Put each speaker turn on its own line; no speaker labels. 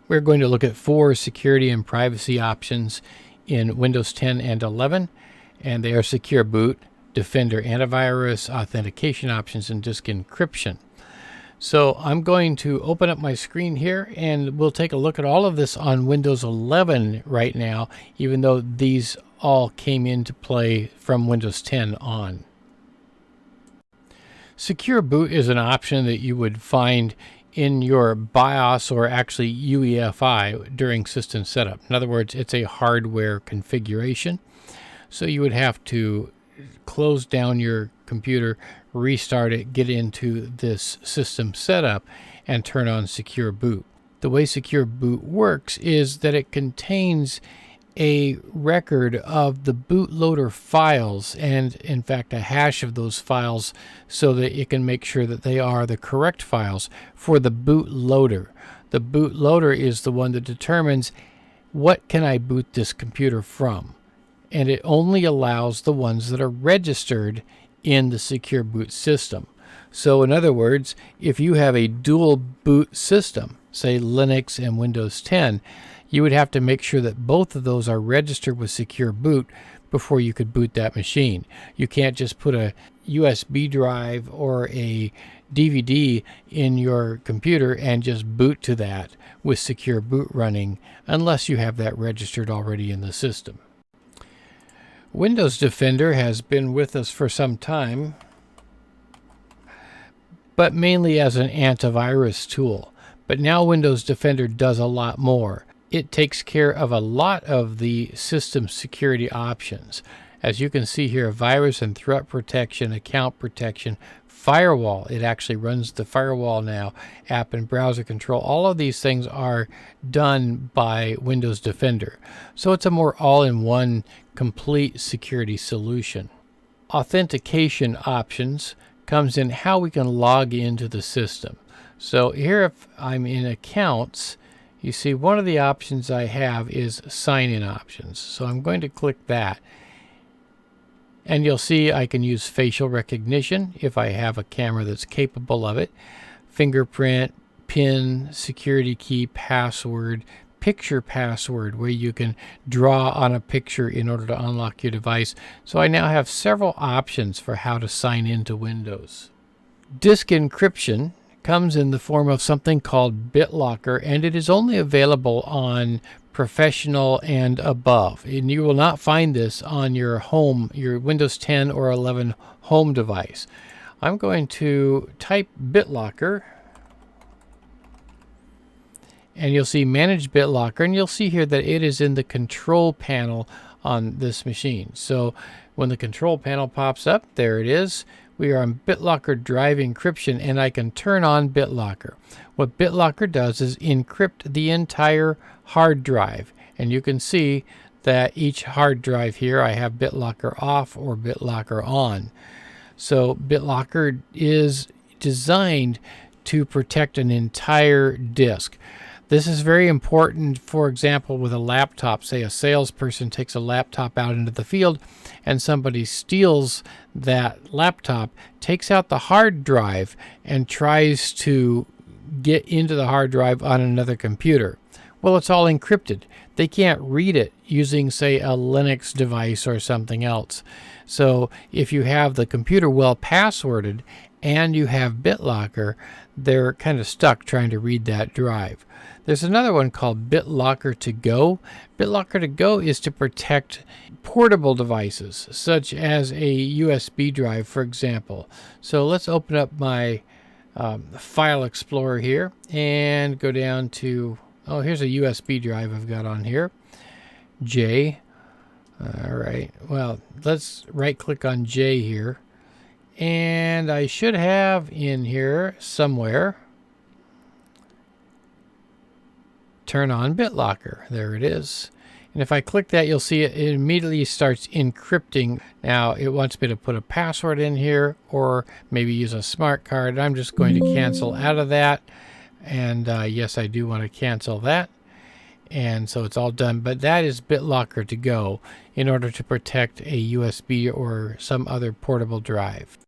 We're going to look at 4 security and privacy options in Windows 10 and 11, and they are Secure Boot, Defender Antivirus, Authentication Options, and Disk Encryption. So I'm going to open up my screen here, and we'll take a look at all of this on Windows 11 right now, even though these all came into play from Windows 10 on. Secure Boot is an option that you would find in your BIOS or actually UEFI during system setup. In other words, it's a hardware configuration. So you would have to close down your computer, restart it, get into this system setup, and turn on Secure Boot. The way Secure Boot works is that it contains a record of the bootloader files and in fact a hash of those files so that it can make sure that they are the correct files for the bootloader. The bootloader is the one that determines what can I boot this computer from, and it only allows the ones that are registered in the Secure Boot system. So in other words, if you have a dual boot system, say Linux and Windows 10, you would have to make sure that both of those are registered with Secure Boot before you could boot that machine. You can't just put a USB drive or a DVD in your computer and just boot to that with Secure Boot running unless you have that registered already in the system. Windows Defender has been with us for some time, but mainly as an antivirus tool. But now Windows Defender does a lot more. It takes care of a lot of the system security options. As you can see here, virus and threat protection, account protection, firewall. It actually runs the firewall now, app and browser control. All of these things are done by Windows Defender. So it's a more all-in-one complete security solution. Authentication options comes in how we can log into the system. So here if I'm in accounts, you see one of the options I have is sign-in options. So I'm going to click that. And you'll see I can use facial recognition if I have a camera that's capable of it. Fingerprint, PIN, security key, password, picture password, where you can draw on a picture in order to unlock your device. So I now have several options for how to sign into Windows. Disk encryption comes in the form of something called BitLocker, and it is only available on professional and above. And you will not find this on your home, your Windows 10 or 11 home device. I'm going to type BitLocker, and you'll see Manage BitLocker, and you'll see here that it is in the control panel on this machine. So when the control panel pops up, there it is. We are on BitLocker Drive Encryption, and I can turn on BitLocker. What BitLocker does is encrypt the entire hard drive, and you can see that each hard drive here I have BitLocker off or BitLocker on. So BitLocker is designed to protect an entire disk. This is very important, for example, with a laptop. Say a salesperson takes a laptop out into the field and somebody steals that laptop, takes out the hard drive, and tries to get into the hard drive on another computer. Well, it's all encrypted. They can't read it using, say, a Linux device or something else. So if you have the computer well passworded and you have BitLocker, they're kind of stuck trying to read that drive. There's another one called BitLocker to Go. BitLocker to Go is to protect portable devices, such as a USB drive, for example. So let's open up my File Explorer here and go down to, oh, here's a USB drive I've got on here. J. All right. Well, let's right-click on J here. And I should have in here somewhere, turn on BitLocker. There it is. And if I click that, you'll see it immediately starts encrypting. Now it wants me to put a password in here or maybe use a smart card. I'm just going to cancel out of that. And yes, I do want to cancel that. And so it's all done. But that is BitLocker to Go in order to protect a USB or some other portable drive.